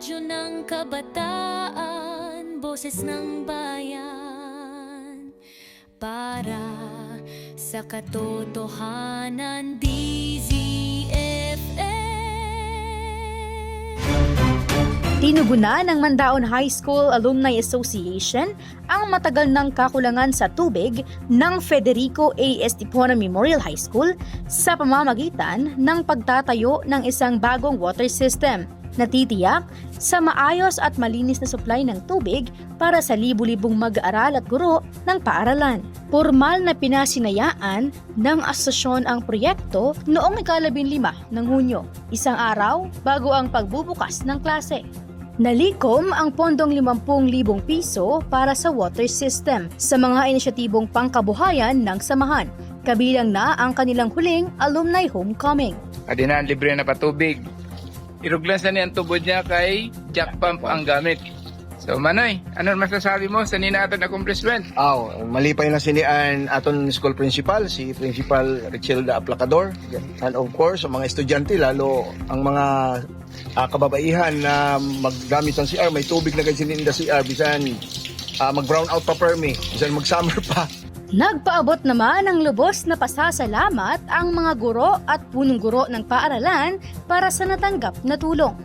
Radyo ng Kabataan, Boses ng Bayan, para sa katotohanan, DZFM. Tinugunan ng Mandaon High School Alumni Association ang matagal ng kakulangan sa tubig ng Federico A. Estipona Memorial High School sa pamamagitan ng pagtatayo ng isang bagong water system na titiyak sa maayos at malinis na supply ng tubig para sa libu-libong mag-aaral at guro ng paaralan. Formal na pinasinayaan ng asosasyon ang proyekto noong ika-15 ng Hunyo, isang araw bago ang pagbubukas ng klase. Nalikom ang pondong 50,000 piso para sa water system sa mga inisyatibong pangkabuhayan ng samahan, kabilang na ang kanilang huling alumni homecoming. Adinaan libre na patubig. Iruglan sa niya ang tubod niya kay jack pump ang gamit. So Manoy, ano masasabi mo sa ninatan accomplishment? Malipay na sinian aton school principal, si Principal Richelda Aplacador. And of course, ang mga estudyante, lalo ang mga kababaihan na maggamit ng CR, may tubig na ganyan in the CR, bisan mag-brown out pa permi, bisan mag-summer pa. Nagpaabot naman ng lubos na pasasalamat ang mga guro at punong guro ng paaralan para sa natanggap na tulong.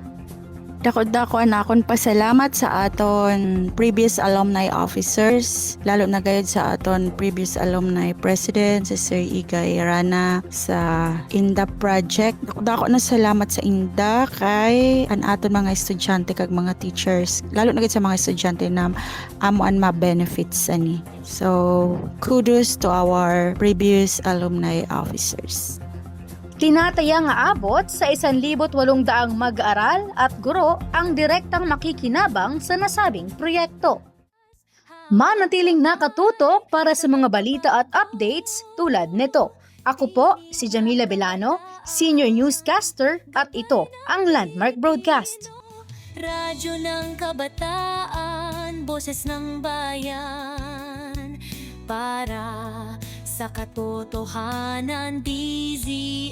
Dako-dako na akong pasalamat sa aton previous alumni officers, lalo na gayud sa aton previous alumni president, si Sir Igay Rana sa INDA project. Dako-dako na salamat sa INDA kay an aton mga estudyante kag mga teachers, lalo na gayud sa mga estudyante na amuan ma-benefits ani. So, kudos to our previous alumni officers. Tinataya nga abot sa 1,800 mag-aaral at guro ang direktang makikinabang sa nasabing proyekto. Manatiling nakatutok para sa mga balita at updates tulad nito. Ako po si Jamila Belano, Senior Newscaster, at ito ang Landmark Broadcast. Radyo ng Kabataan, Boses ng Bayan, para sa katotohanan, DZFM.